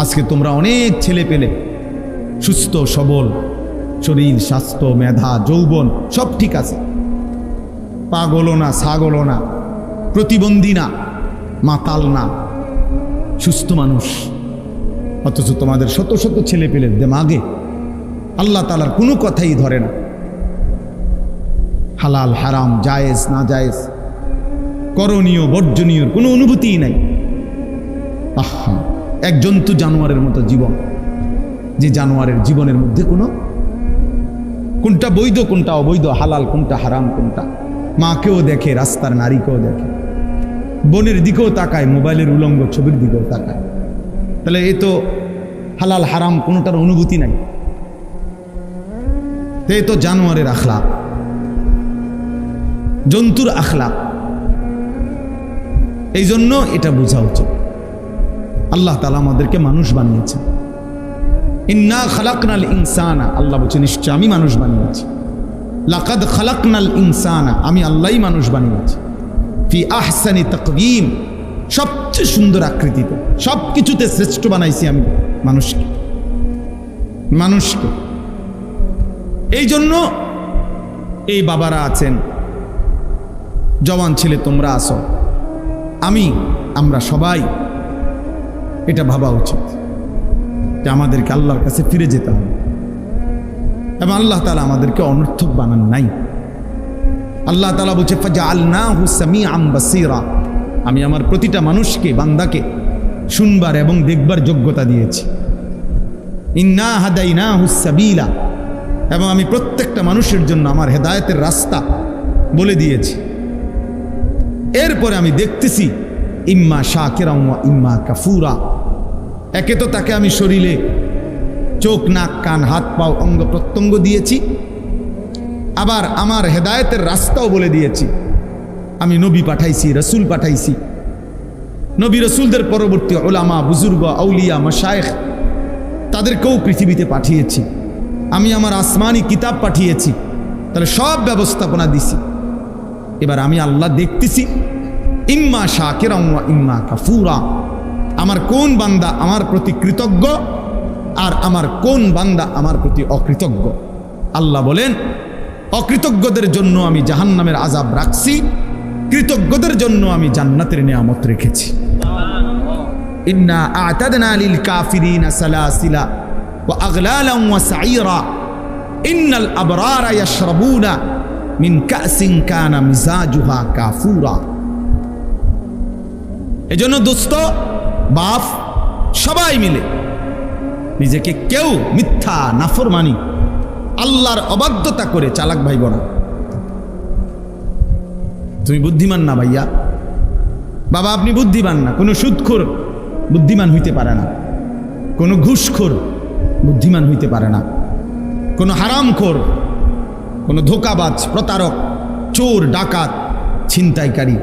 আজকে তোমরা অনেক ছেলে পেলে সুস্থ সবল, শরীর স্বাস্থ্য মেধা যৌবন সব ঠিক আছে, পাগলও না ছাগলও না, প্রতিবন্ধী না মাতাল না, সুস্থ মানুষ। অথচ তোমাদের শত শত ছেলে পেলে দেমাগে আল্লাহ তাআলার কোনো কথাই ধরে না। হালাল হারাম জায়েজ না জায়েজ, করণীয় বর্জনীয় কোনো অনুভূতিই নাই। আহা, এক জন্তু জানোয়ারের মতো জীবন, যে জানোয়ারের জীবনের মধ্যে কোনটা বৈধ কোনটা অবৈধ, হালাল কোনটা হারাম কোনটা, মাকেও দেখে রাস্তার নারীকেও দেখে, বনের দিকেও তাকায়, মোবাইলের উলঙ্গ ছবির দিকেও তাকায়। তাহলে এ তো হালাল হারাম কোনোটার অনুভূতি নাই, এ তো জানোয়ারের আখলাক, জন্তুর আখলাক। এই জন্য এটা বোঝা উচিত। আল্লাহ তাআলা আমাদেরকে মানুষ বানিয়েছেন। ইন্না খালাকনাল ইনসানা, আল্লাহ বলছেন নিশ্চয় আমি মানুষ বানিয়েছি। লাকাদ খালাকনাল ইনসানা, আমি আল্লাহই মানুষ বানিয়েছি। ফি আহসানি তাকওয়িম, সবচেয়ে সুন্দর আকৃতিতে, সব কিছুতে শ্রেষ্ঠ বানাইছি আমি মানুষকে। এই জন্য এই বাবারা আছেন, জওয়ান ছেলে তোমরা আসো, আমরা সবাই এটা ভাবা উচিত যে আমাদেরকে আল্লাহর কাছে ফিরে যেতে হবে, এবং আল্লাহ তাআলা আমাদেরকে অনর্থক বানান নাই। আল্লাহ তাআলা বলছে ফাজআলনাহু সামিআন বাসীরা, আমি আমার প্রতিটা মানুষকে বান্দাকে শুনবার এবং দেখবার যোগ্যতা দিয়েছি। ইন্না হাদাইনাহু সাবিলা, এবং আমি প্রত্যেকটা মানুষের জন্য আমার হেদায়েতের রাস্তা বলে দিয়েছি। এরপরে আমি দেখতেছি ইম্মা শাকিরান ওয়া ইম্মা কাফুরা, একে তো তাকে আমি শরীরে চোখ নাক কান হাত পাও অঙ্গ প্রত্যঙ্গ দিয়েছি, আবার আমার হেদায়েতের রাস্তাও বলে দিয়েছি। আমি নবী পাঠাইছি, রসুল পাঠাইছি, নবী রসুলদের পরবর্তী উলামা বুজুর্গ আউলিয়া মাশায়েখ তাদেরকেও পৃথিবীতে পাঠিয়েছি। আমি আমার আসমানি কিতাব পাঠিয়েছি, তাহলে সব ব্যবস্থাপনা দিছি। এবার আমি আল্লাহ দেখতেছি ইম্মা শাকিরান ওয়া ইম্মা কাফুরা, আমার কোন বান্দা আমার প্রতি কৃতজ্ঞ আর আমার কোন বান্দা আমার প্রতি অকৃতজ্ঞ। আল্লাহ বলেন অকৃতজ্ঞদের জন্য আমি জাহান্নামের আযাব রাখছি, কৃতজ্ঞদের জন্য আমি জান্নাতের নিয়ামত রেখেছি। ইন্না আ'তাদনা লিল কাফিরিনা সালাসিলা ওয়া আগলালান ওয়া সাঈরা ইন্নাল আবরারা ইয়াশরাবুনা মিন কাসিন কানা মিজাজুহা কাফুরা। এজন্য দোস্ত বাপ সবাই মিলে নিজেকে কেউ মিথ্যা নাফরমানি আল্লাহর অবাধ্যতা করে চালাক ভাইব না। তুমি বুদ্ধিমান না ভাইয়া, বাবা আপনি বুদ্ধিমান না। কোনো সুদখোর বুদ্ধিমান হইতে পারে না, কোনো ঘুষখোর বুদ্ধিমান হইতে পারে না, কোনো হারামখোর, কোনো ধোঁকাবাজ প্রতারক চোর ডাকাত ছিনতাইকারী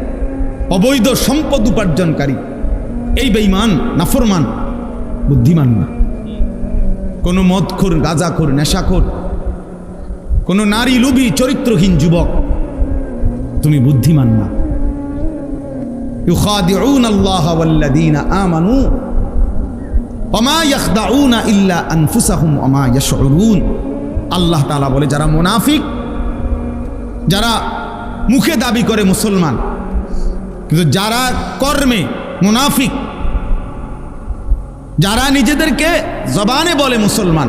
অবৈধ সম্পদ উপার্জনকারী এই বেঈমান নাফরমান বুদ্ধিমান না। কোনো মদখোর গাঁজাখোর নেশাখোর, কোনো নারী লোভী চরিত্রহীন যুবক তুমি বুদ্ধিমান না। ইউখাদিউনা আল্লাহ ওয়াল্লাযীনা আমানু ওমা ইয়াখদাউনা ইল্লা আনফুসাহুম ওমা ইয়াশউরুন। আল্লাহ তাআলা বলে যারা মুনাফিক, যারা মুখে দাবি করে মুসলমান কিন্তু যারা কর্মে মুনাফিক, যারা নিজেদেরকে জবানে বলে মুসলমান,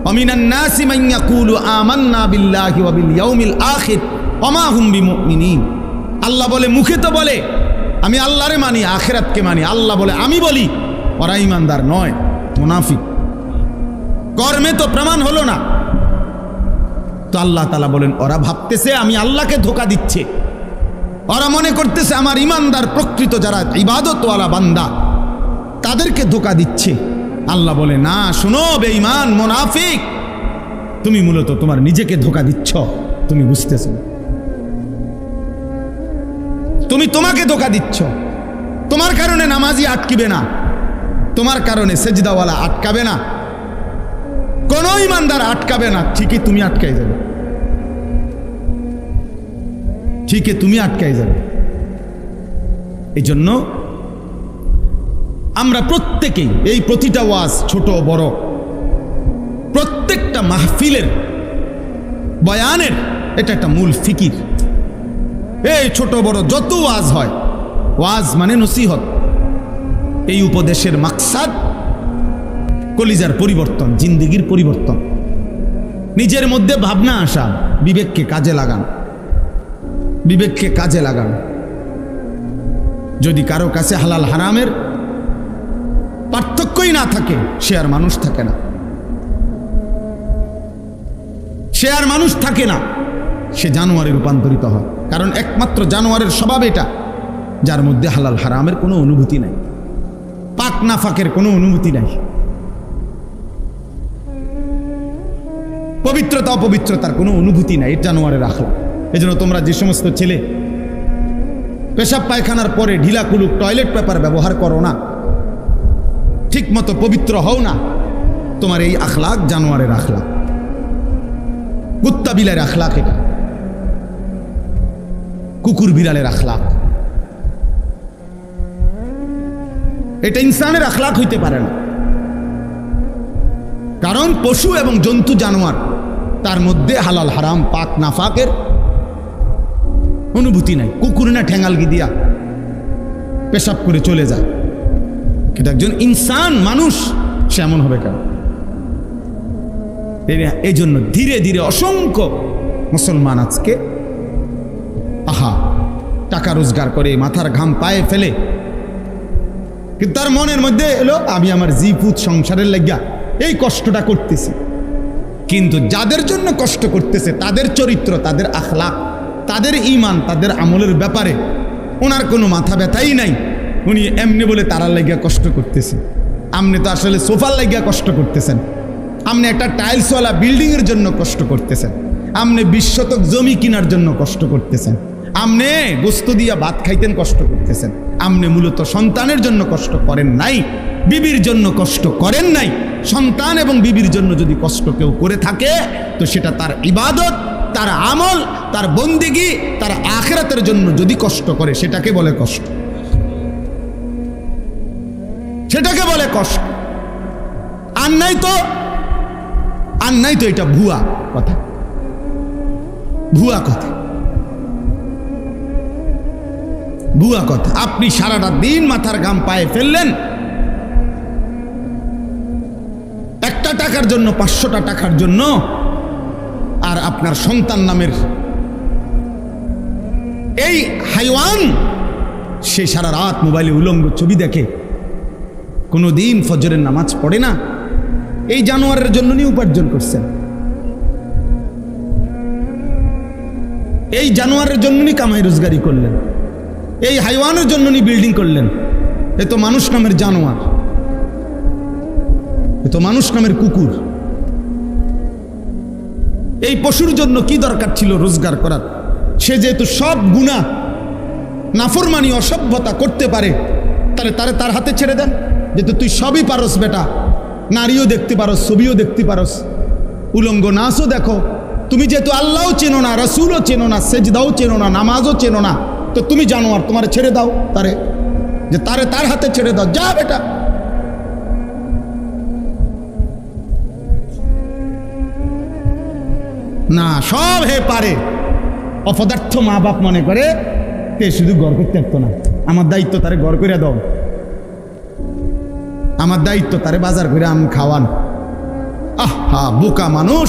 ওয়ামিনান নাসি মান ইয়াকুলু আমান্না বিল্লাহি ওয়া বিল ইয়াউমিল আখির ওমা হুম বিমুমিনিন। আল্লাহ বলে মুখে তো বলে আমি আল্লাহরে মানি আখিরাতকে মানি, আল্লাহ বলে আমি বলি, ওরা ঈমানদার নয়, মুনাফিক। কর্মে তো প্রমাণ হলো না। তো আল্লাহ তাআলা বলেন ওরা ভাবতেছে আমি আল্লাহকে ধোঁকা দিচ্ছে, ওরা মনে করতেছে আমার ঈমানদার প্রকৃত যারা ইবাদতওয়ালা বান্দা তাদেরকে ধোঁকা দিচ্ছে। আল্লাহ বলে না, শোনো বেঈমান মুনাফিক, তুমি মূলত তোমার নিজেকে ধোঁকা দিচ্ছ, তুমি বুঝতেছো। তুমি তোমাকে ধোঁকা দিচ্ছ। তোমার কারণে নামাজি আটকিবে না, তোমার কারণে সেজদাওয়ালা আটকাবে না, কোন ঈমানদার আটকাবে না, ঠিকই তুমি আটকাই যাবে, ঠিকই তুমি আটকাই যাবে। এই জন্য আমরা প্রত্যেকেই এই প্রতিটা ওয়াজ ছোট বড় প্রত্যেকটা মাহফিলের বয়ানের এটা একটা মূল ফিকির। এই ছোট বড় যত ওয়াজ হয়, ওয়াজ মানে নসিহত। এই উপদেশের মাকসাদ কলিজার পরিবর্তন, জিন্দেগির পরিবর্তন, নিজের মধ্যে ভাবনা আসা, বিবেককে কাজে লাগান, বিবেককে কাজে লাগান। যদি কারো কাছে হালাল হারামের পার্থক্যই না থাকে, সে আর মানুষ থাকে না, সে আর মানুষ থাকে না, সে জানোয়ারে রূপান্তরিত হয়। কারণ একমাত্র জানোয়ারের স্বভাব এটা, যার মধ্যে হালাল হারামের কোনো অনুভূতি নাই, পাক নাফাকের কোনো অনুভূতি নাই, পবিত্রতা অপবিত্রতার কোনো অনুভূতি নাই, এটা জানোয়ারের আখলাক। এজন্য তোমরা যে সমস্ত ছেলে পেশাব পায়খানার পরে ঢিলা কুলুক টয়লেট পেপার ব্যবহার করো না, ঠিক মতো পবিত্র হও না, তোমার এই আখলাক জানোয়ারের আখলাক, কুত্তা বিলালের আখলাক, এটা কুকুর বিড়ালের আখলাক। এটা ইনসানের আখলাক হইতে পারে না। কারণ পশু এবং জন্তু জানোয়ার, তার মধ্যে হালাল হারাম পাক নাফাকের অনুভূতি নাই। কুকুর না ঠ্যাঙ্গালগি দিয়া পেশাব করে চলে যায়, কিন্তু একজন ইনসান মানুষ সে এমন হবে কেন? এই জন্য ধীরে ধীরে অসংখ্য মুসলমান আজকে টাকা রোজগার করে মাথার ঘাম পায়ে ফেলে, কিন্তু তার মনের মধ্যে এলো আমি আমার জিপুত সংসারের লাগিয়া এই কষ্টটা করতেছি। কিন্তু যাদের জন্য কষ্ট করতেছে তাদের চরিত্র, তাদের আখলাক, তাদের ঈমান, তাদের আমলের ব্যাপারে ওনার কোনো মাথা ব্যথাই নাই। উনি এমনি বলে তারার লাগিয়া কষ্ট করতেছে। আপনি তো আসলে সোফার লাগিয়া কষ্ট করতেছেন, আপনি একটা টাইলসওয়ালা বিল্ডিংয়ের জন্য কষ্ট করতেছেন, আপনি 20 শতক জমি কেনার জন্য কষ্ট করতেছেন, আপনি গোস্ত দিয়া ভাত খাইতেন কষ্ট করতেছেন, আপনি মূলত সন্তানের জন্য কষ্ট করেন নাই, বিবির জন্য কষ্ট করেন নাই। সন্তান এবং বিবির জন্য যদি কষ্ট কেউ করে থাকে তো সেটা তার ইবাদত, তার আমল, তার বন্দেগী, তার আখিরাতের জন্য যদি কষ্ট করে সেটাকে বলে কষ্ট, সেটাকে বলে কষ্ট। আর নাই তো এটা ভুয়া কথা, ভুয়া কথা, ভুয়া কথা। আপনি সারাটা দিন মাথার ঘাম পায়ে ফেললেন একটা টাকার জন্য, 500টা টাকার জন্য, আর আপনার সন্তান নামের এই হাইওয়ান সে সারা রাত মোবাইলে উলঙ্গ ছবি দেখে, কোনোদিন ফজরের নামাজ পড়ে না। এই জানোয়ারের জন্য নিয়ে উপার্জন করছেন, এই জানোয়ারের জন্য নিয়ে কামাই রোজগারি করলেন, এই হাইওয়ানের জন্য নিয়ে বিল্ডিং করলেন। এ তো মানুষ নামের জানোয়ার, এ তো মানুষ নামের কুকুর। এই পশুর জন্য কি দরকার ছিল রোজগার করার? সে যেহেতু সব গুনাহ নাফরমানি অসভ্যতা করতে পারে, তারে তার হাতে ছেড়ে দেন। যেহেতু তুই সবই পারস বেটা, নারীও দেখতে পারস, ছবিও দেখতে পারস, উলঙ্গ নাচও দেখো, তুমি যেহেতু আল্লাহও চেনো না, রাসূলও চেনো না, সেজদাও চেনো না, নামাজও চেনো না, তো তুমি জানোয়ার, তোমার ছেড়ে দাও তারে, যে তার হাতে ছেড়ে দাও, যা বেটা। না, সব হে পারে। অপদার্থ মা বাপ মনে করে তে শুধু গড় করতে পারতো না, আমার দায়িত্ব তারে গড় করে দাও, আমার দায়িত্ব তারে বাজার করে আম খাওয়ান। আহা, বোকা মানুষ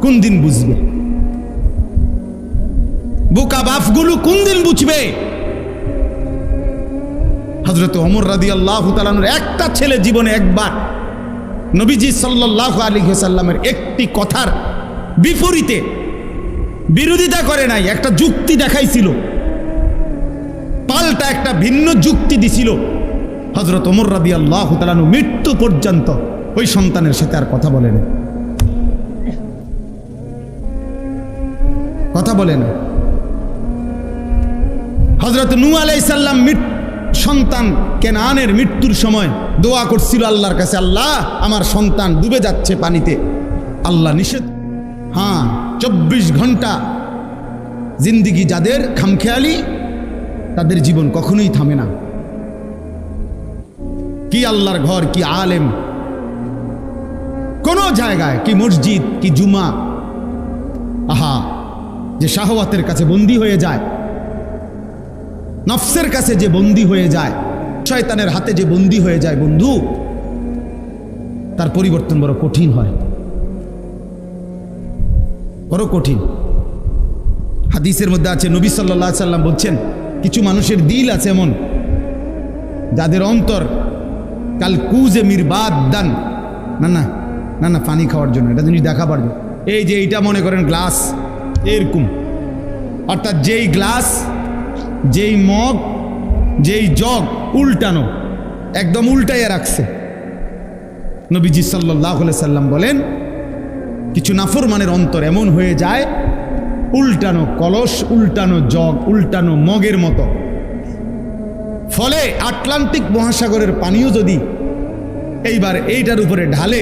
কোন দিন বুঝবে? বোকা বাপগুলো কোন দিন বুঝবে? হযরত ওমর রাদিয়াল্লাহু তাআলা আনহুর একটা ছেলে জীবনে একবার নবীজি সাল্লাল্লাহু আলাইহি ওয়াসাল্লামের একটি কথার বিপরীতে বিরোধিতা করে নাই, একটা যুক্তি দেখাইছিল, পাল্টা একটা ভিন্ন যুক্তি দিছিল। হযরত ওমর রাদিয়াল্লাহু তাআলা আনহু মৃত্যু পর্যন্ত ওই সন্তানের সাথে আর কথা বলেন, কথা বলেন। হযরত নূহ আলাইহিস সালাম সন্তান কেনানের মৃত্যুর সময় দোয়া করছিল আল্লাহর কাছে, আল্লাহ আমার সন্তান ডুবে যাচ্ছে পানিতে। আল্লাহ নিষেধ। হ্যাঁ, 24 ঘন্টা জিন্দিগি যাদের খামখেয়ালি, তাদের জীবন কখনোই থামে না। কি আল্লাহর ঘর, কি আলেম, কোন জায়গায়, কি মসজিদ, কি জুমা, আহা, যে শাহওয়াতের কাছে বন্দী হয়ে যায়, নফসের কাছে যে বন্দী হয়ে যায়, শয়তানের হাতে যে বন্দী হয়ে যায় বন্ধু, তার পরিবর্তন বড় কঠিন হয়, বড় কঠিন। হাদিসের মধ্যে আছে, নবী সাল্লাল্লাহু আলাইহি সাল্লাম বলছেন, কিছু মানুষের দিল আছে এমন, যাদের অন্তর কাল কুজে মিরবাদান, না না না না পানি খাওয়ার জন্য, এটা জিনিস দেখা পারবে, এই যে এইটা মনে করেন গ্লাস, এরকম, অর্থাৎ যেই গ্লাস, যেই মগ, যেই জগ উল্টানো, একদম উল্টাইয়া রাখছে। নবীজি সাল্লাল্লাহু আলাইহি সাল্লাম বলেন, কিছু নাফরমানের অন্তর এমন হয়ে যায়, উল্টানো কলস, উল্টানো জগ, উল্টানো মগের মতো। ফলে আটলান্টিক মহাসাগরের পানিও যদি এইবার এইটার উপরে ঢালে,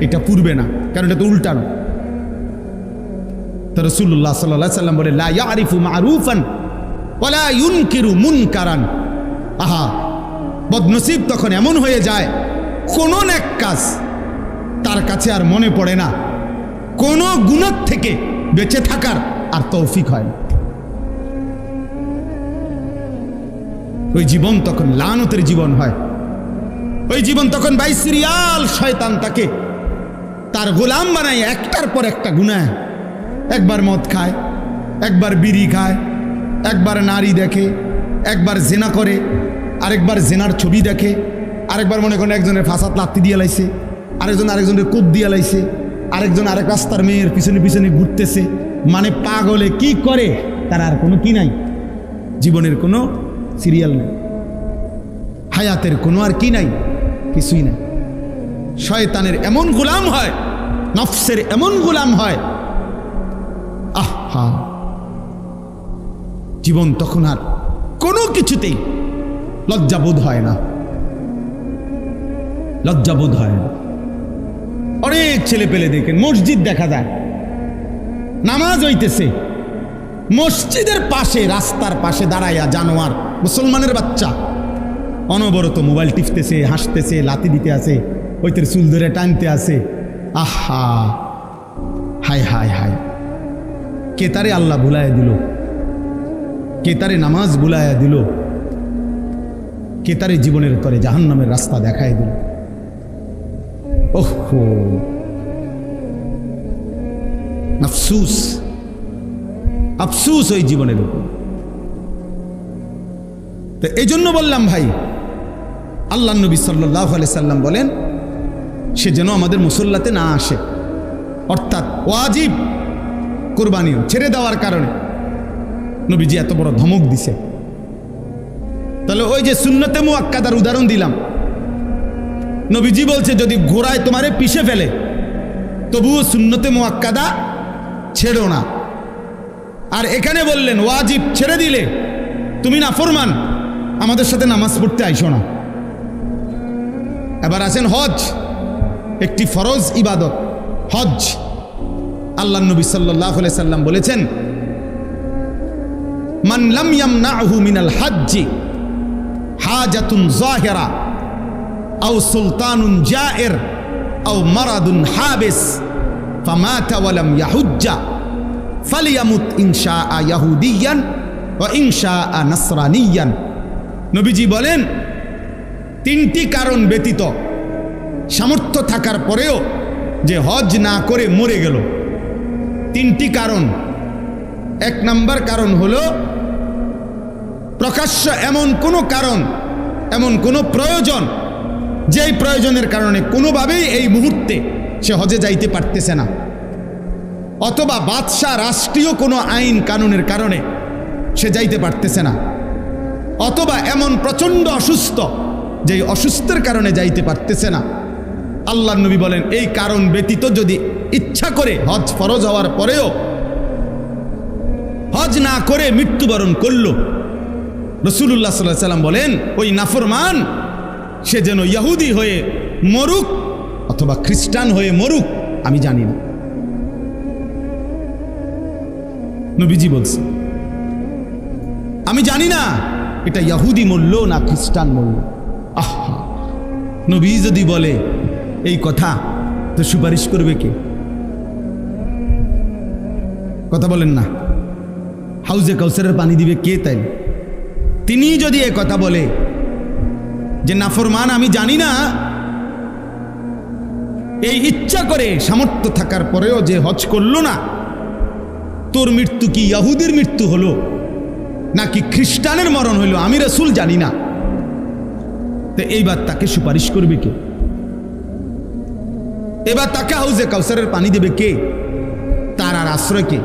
এটা পুরবে না, কারণ এটা তো উল্টানো। তো রাসূলুল্লাহ সাল্লাল্লাহু আলাইহি সাল্লাম বলে, লা ইয়ারিফু মারুফান ওয়ালা ইউনকিরু মুনকারান। আহা, বদনসিব তখন এমন হয়ে যায়, কোন নেক কাজ তার কাছে আর মনে পড়ে না, কোন গুনাহ থেকে বেঁচে থাকার আর তৌফিক হয় না। ওই জীবন তখন লানতের জীবন হয়, ওই জীবন তখন বাইসিরিয়াল শয়তান তাকে তার গোলাম বানায়, একটার পর একটা গুনাহ, একবার মদ খায়, একবার বিড়ি খায়, একবার নারী দেখে, একবার জেনা করে, আরেকবার জেনার ছবি দেখে, আরেকবার মনে করেন একজনের ফাঁসাত লাত্তি দিয়ে লাইছে, আরেকজনের কোপ দিয়ে লাইছে, আরেকজন আরেক রাস্তার মেয়ের পিছনে পিছনে ঘুরতেছে। মানে পাগলে কি করে তার আর কোনো কি নাই, জীবনের কোনো সিরিয়াল নাই, হায়াতের কোনো আর কি নাই, কিছুই নাই। শয়তানের এমন গোলাম হয়, নফসের এমন গোলাম হয়, আহা, জীবন তখন আর কোনো কিছুতেই লজ্জাবোধ হয় না, লজ্জাবোধ হয় না। অনেক ছেলে পেলে দেখেন, মসজিদ দেখা যায়, নামাজ হইতেছে, মসজিদের পাশে রাস্তার পাশে দাঁড়াইয়া জানোয়ার মুসলমানের বাচ্চা অনবরত মোবাইল টিপতেছে, হাসতেছে, লাথি দিতে আছে, ওইতের চুল ধরে টানতে আছে। আহা, হায় হায় হায়, কে তারে আল্লাহ ভুলাইয়া দিল, কে তারে নামাজ ভুলাইয়া দিল, কে তারে জীবনের তরে জাহান্নামের রাস্তা দেখায় দিল। ওহো, আফসুস, আফসুস ওই জীবনের উপর। তো এই জন্য বললাম ভাই, আল্লাহ নবী সাল্লাল্লাহু আলাইহি সাল্লাম বলেন, সে যেন আমাদের মুসল্লাতে না আসে, অর্থাৎ ওয়াজিব কুরবানিও ছেড়ে দেওয়ার কারণে নবীজি এত বড় ধমক দিছে। তাহলে ওই যে সুন্নতে মুআক্কাদার উদাহরণ দিলাম, নবীজি বলছে যদি ঘোড়ায় তোমারে পিষে ফেলে তবুও সুন্নতে মুআক্কাদা ছেড়ো না। আর এখানে বললেন ওয়াজিব ছেড়ে দিলে তুমি নাফরমান, আমাদের সাথে নামাজ পড়তে আইসো না। এবার আছেন হজ, একটি ফরজ ইবাদত হজ। আল্লাহ নবী সাল্লাল্লাহু আলাইহি সাল্লাম বলেছেন, মান লাম ইয়ামনাহু মিনাল হজ্জি হাজাতুন যাহিরা আও সুলতানুন জায়ের আও মারাদুন হাবিস ফামাতা ওয়া লাম ইয়াহুজ্জা ফালিয়ামুত ইনশাআ ইয়াহুদিয়ান ওয়া ইনশাআ নাসরানিয়ান। নবীজি বলেন, তিনটি কারণ ব্যতীত সামর্থ্য থাকার পরেও যে হজ না করে মরে গেল, তিনটি কারণ। এক নাম্বার কারণ হলো প্রকাশ্য এমন কোনো কারণ, এমন কোনো প্রয়োজন, যেই প্রয়োজনের কারণে কোনোভাবেই এই মুহূর্তে সে হজে যাইতে পারতেছে না, অথবা বাদশাহ রাষ্ট্রীয় কোনো আইন কানুনের কারণে সে যাইতে পারতেছে না, অথবা এমন প্রচণ্ড অসুস্থ যেই অসুস্থের কারণে যাইতে পারতেছে না। আল্লাহর নবী বলেন, এই কারণ ব্যতীত যদি ইচ্ছা করে হজ ফরজ হওয়ার পরেও হজ না করে মৃত্যুবরণ করল, রাসূলুল্লাহ সাল্লাল্লাহু আলাইহি সাল্লাম বলেন ওই নাফরমান সে যেন ইহুদি হয়ে মরুক অথবা খ্রিস্টান হয়ে মরুক, আমি জানি না। নবীজি বলছে, আমি জানি না এটা ইহুদি মরল না খ্রিস্টান মরল। আহা, নবী যদি বলে এই কথা, তো সুপারিশ করবে কে? কথা বলেন না। হাউজে কাউসারের পানি দিবে কে? তাই তিনি যদি এ কথা বলে যে নাফরমান আমি জানি না, এই ইচ্ছা করে সামর্থ্য থাকার পরেও যে হজ করলো না, তোর মৃত্যু কি ইহুদির মৃত্যু হলো নাকি খ্রিস্টানের মরণ হইল, আমি রাসূল জানি না, তো এইবার তাকে সুপারিশ করবে কে? এবার তাকে হাউজে কাউসারের পানি দেবে কে? তার আর আশ্রয় কে?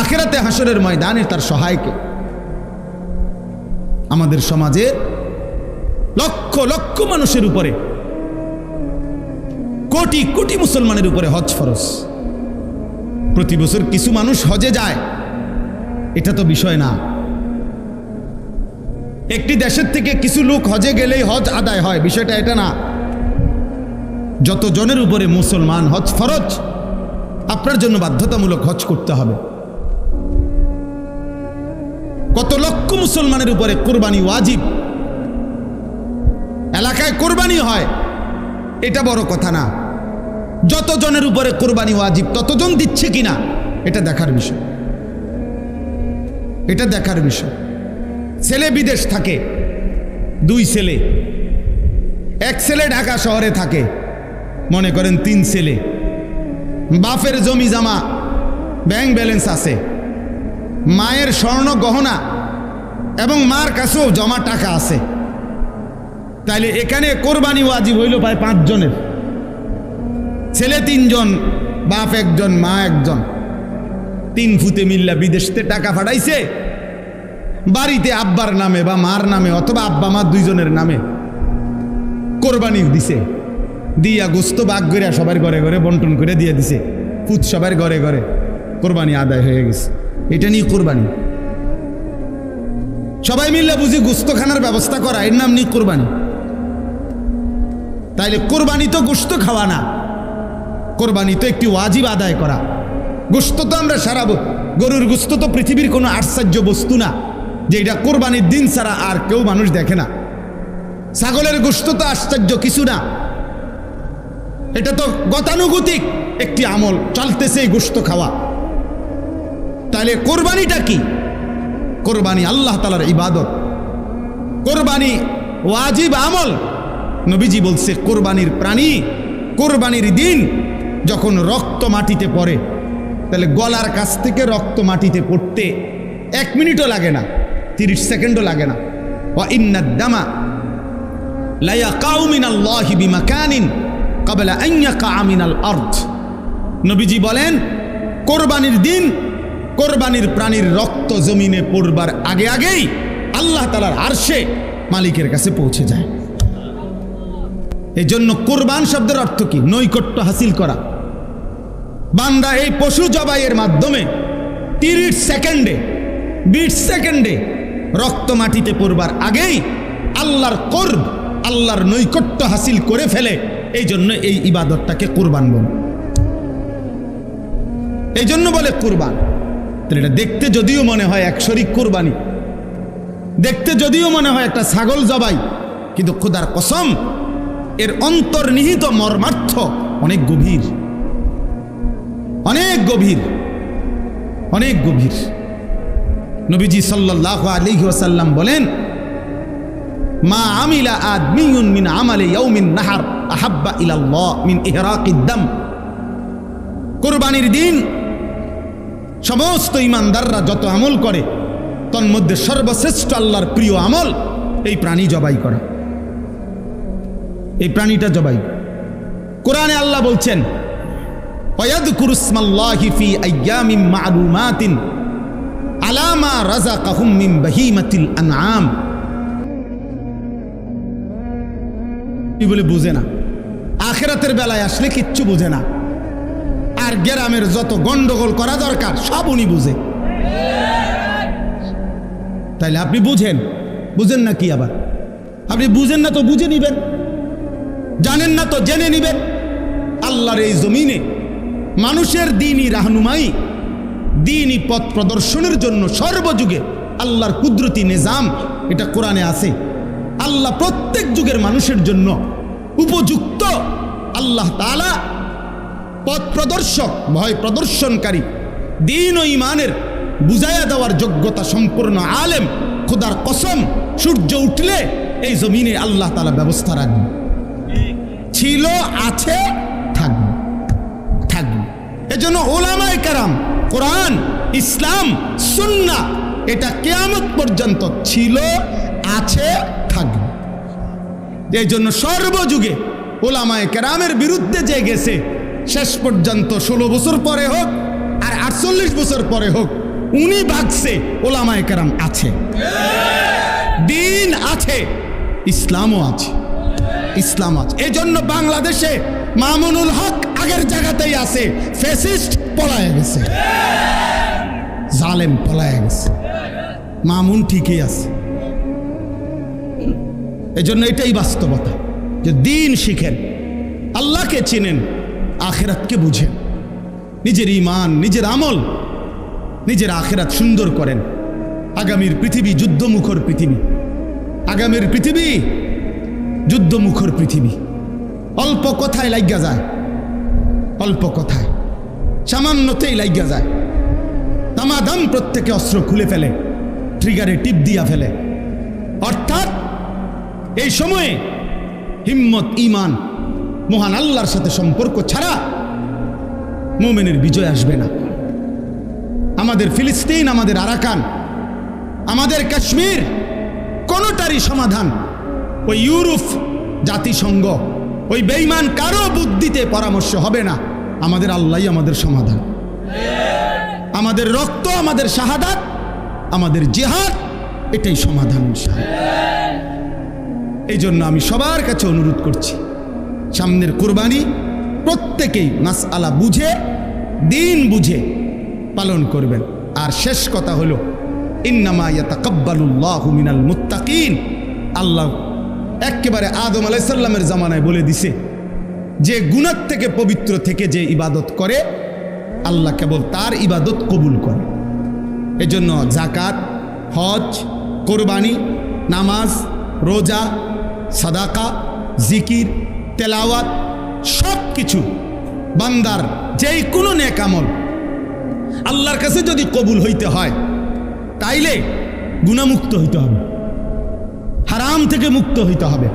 আখিরাতে হাসরের ময়দানে তার সহায়কে? আমাদের সমাজে লক্ষ লক্ষ মানুষের উপরে, কোটি কোটি মুসলমানের উপরে হজ ফরজ। প্রতি বছর কিছু মানুষ হজে যায়, এটা তো বিষয় না। একটি দেশের থেকে কিছু লোক হজে গেলেই হজ আদায় হয়, বিষয়টা এটা না। যত জনের উপরে মুসলমান হজ ফরজ, আপনার জন্য বাধ্যতামূলক হজ করতে হবে। কত লক্ষ মুসলমানের উপরে কোরবানি ওয়াজিব, এলাকায় কোরবানি হয়, এটা বড় কথা না। যত জনের উপরে কোরবানি ওয়াজিব, ততজন দিচ্ছে কিনা এটা দেখার বিষয়, এটা দেখার বিষয়। ছেলে বিদেশ থাকে, দুই ছেলে, এক ছেলে ঢাকা শহরে থাকে, মনে করেন তিন ছেলে, বাপের জমি জমা ব্যাংক ব্যালেন্স আছে, মায়ের স্বর্ণ গহনা এবং মার কাছেও জমা টাকা আছে, তাইলে এখানে কোরবানি ওয়াজিব হইল প্রায় 5 জনের। ছেলে 3 জন, বাপ 1 জন, মা 1 জন, 3 ফুতে মিল্লা বিদেশতে টাকা পাঠাইছে, বাড়িতে আব্বার নামে বা মার নামে অথবা আব্বা মা 2 জনের নামে কোরবানি দিছে, দিয়া গোস্ত বাগ করে সবার ঘরে ঘরে বন্টন করে দিয়ে দিছে, ফুত সবার ঘরে ঘরে কোরবানি আদায় হয়ে গেছে। এটা নিয়ে কোরবানি, সবাই মিল্লা বুঝি গোস্ত খানার ব্যবস্থা করা, এর নাম নিয়ে কোরবানি। তাইলে কোরবানি তো গোস্ত খাওয়া না, কোরবানি তো একটি ওয়াজিব আদায় করা। গোস্ত তো আমরা সারা, গরুর গোস্ত তো পৃথিবীর কোনো আশ্চর্য বস্তু না যে এটা কোরবানির দিন ছাড়া আর কেউ মানুষ দেখে না। ছাগলের গোস্ত তো আশ্চর্য কিছু না, এটা তো গতানুগতিক একটি আমল, চলতেছে এই গোস্ত খাওয়া। তাহলে কোরবানিটা কি? কোরবানি আল্লাহ তাআলার ইবাদত, কোরবানি ওয়াজিব আমল। নবীজি বলছে কোরবানির প্রাণী, কোরবানির দিন যখন রক্ত মাটিতে পড়ে, তাহলে গলার কাছ থেকে রক্ত মাটিতে পড়তে 1 মিনিটও লাগে না, 30 সেকেন্ডও লাগে না। ওয়া ইন্নাদ দামা লা ইয়াকাউ মিনাল্লাহি বিমাকানিন ক্বাবলা আন ইয়াকা মিনাল আরদ। নবীজি বলেন কোরবানির দিন, কোরবানির প্রাণীর রক্ত জমিনে পড়বার আগে আগেই আল্লাহ তাআলার আরশে মালিকের কাছে পৌঁছে যায়। এই জন্য কোরবান শব্দের অর্থ কি? নৈকট্য হাসিল করা। বান্দা এই পশু জবাইয়ের মাধ্যমে 30 সেকেন্ডে 20 সেকেন্ডে রক্ত মাটিতে পড়বার আগেই আল্লাহর কোরব, আল্লাহর নৈকট্য হাসিল করে ফেলে। এই জন্য এই ইবাদতটাকে কোরবান বলে, এই জন্য বলে কোরবান। এটা দেখতে যদিও মনে হয় এক শরীক কোরবানি, দেখতে যদিও মনে হয় একটা ছাগল জবাই, কিন্তু খোদার কসম এর অন্তর্নিহিত মর্মার্থ অনেক গভীর, অনেক গভীর, অনেক গভীর। নবীজি সাল্লাল্লাহু আলাইহি ওয়াসাল্লাম বলেন, মা আমিলা আদমিয়ুন মিন আমালি ইয়াউমিন নাহার আহাব্বা ইলাল্লাহ মিন ইহরাকিদ দাম। কুরবানির দিন সমস্ত ইমানদাররা যত আমল করে তন্মধ্যে সর্বশ্রেষ্ঠ আল্লাহর প্রিয় আমল এই প্রাণী জবাই করা, এই প্রাণীটা জবাই। কোরআনে আল্লাহ বলছেন, ওয়ায়াযকুরু ইসমাল্লাহি ফি আইয়ামিন মা'লুমাতিন আলা মা রাযাকাহুম মিন বাহিমাতিল আনআম। কি বলে বুঝে না, আখিরাতের বেলায় আসলে কিচ্ছু বুঝে না, আর গ্রামের যত গন্ডগোল করা দরকার সব উনি বুঝে। তাইলে আপনি বুঝেন, বুঝেন না কি? আবার আপনি বুঝেন না তো বুঝে নিবেন, জানেন না তো জেনে নিবেন। আল্লাহর এই জমিনে মানুষের দ্বীনি রাহনুমাই, দ্বীনি পথ প্রদর্শনের জন্য সর্বযুগে আল্লাহর কুদরতি নিজাম এটা কোরআনে আছে। আল্লাহ প্রত্যেক যুগের মানুষের জন্য উপযুক্ত আল্লাহ তাআলা পথ প্রদর্শক, ভয় প্রদর্শনকারী, দ্বীন ও ঈমানের বুঝাইয়া দেওয়ার যোগ্যতা সম্পূর্ণ আলেম। খোদার কসম, সূর্য উঠলে এই জমিনে আল্লাহ তাআলা ব্যবস্থা রাখবে। ছিল, আছে, থাকবে, থাকবে। এজন্য উলামায়ে কেরাম, কোরআন, ইসলাম, সুন্নাহ এটা কিয়ামত পর্যন্ত ছিল, আছে, থাকবে। এই জন্য সর্বযুগে উলামায়ে কেরামের বিরুদ্ধে যে গেছে, শেষ পর্যন্ত 16 বছর পরে হোক আর 48 বছর পরে হোক, উনি ভাগছে, উলামায়ে কেরাম আছে, দ্বীন আছে, ইসলামও আছে, ইসলাম আছে। এই জন্য বাংলাদেশে মামুনুল হক আগের জায়গাতেই আছে, ফ্যাসিস্ট পলায় গেছে, জালেম পলায় গেছে, মামুন ঠিকই আছে। এই জন্য এটাই বাস্তবতা যে দ্বীন শিখেন, আল্লাহকে চিনেন, আখিরাতকে বুঝেন, নিজের ঈমান, নিজের আমল, নিজের আখিরাত সুন্দর করেন। আগামীর পৃথিবী যুদ্ধমুখর পৃথিবী, আগামীর পৃথিবী যুদ্ধমুখর পৃথিবী। অল্প কথায় লাগিয়া যায়, অল্প কথায়, সামান্যতেই লাগিয়া যায়। তামাদাম প্রত্যেকে অস্ত্র খুলে ফেলে, ট্রিগারে টিপ দিয়া ফেলে। অর্থাৎ এই সময়ে হিম্মত, ঈমান, মহান আল্লাহর সাথে সম্পর্ক ছাড়া মুমিনের বিজয় আসবে না। আমাদের ফিলিস্তিন, আমাদের আরাকান, আমাদের কাশ্মীর, কোনোটারই সমাধান ওই ইউরোপ, জাতিসংঘ, ওই বেঈমান কারো বুদ্ধিতে পরামর্শ হবে না। আমাদের আল্লাহই আমাদের সমাধান। আমাদের রক্ত, আমাদের শাহাদাত, আমাদের জিহাদ, এটাই সমাধান ইনশাআল্লাহ। এই জন্য আমি সবার কাছে অনুরোধ করছি, সামনের কুরবানি প্রত্যেকেই মাসআলা বুঝে, দ্বীন বুঝে পালন করবেন। আর শেষ কথা হলো, ইন্নামা ইয়াতাকাব্বালুল্লাহু মিনাল মুত্তাকিন। আল্লাহ একেবারে আদম আলাইহিস সালামের জামানায় বলে দিছে যে গুনাহ থেকে পবিত্র থেকে যে ইবাদত করে, আল্লাহ কেবল তার ইবাদত কবুল করে। এজন্য যাকাত, হজ, কোরবানি, নামাজ, রোজা, সাদাকা, জিকির, তেলাওয়াত, সব কিছু বান্দার যেই কোনো নেক আমল আল্লাহর কাছে যদি কবুল হইতে হয়, তাইলে গুনাহমুক্ত হইতে হবে, হারাম থেকে মুক্ত হইতে হবে।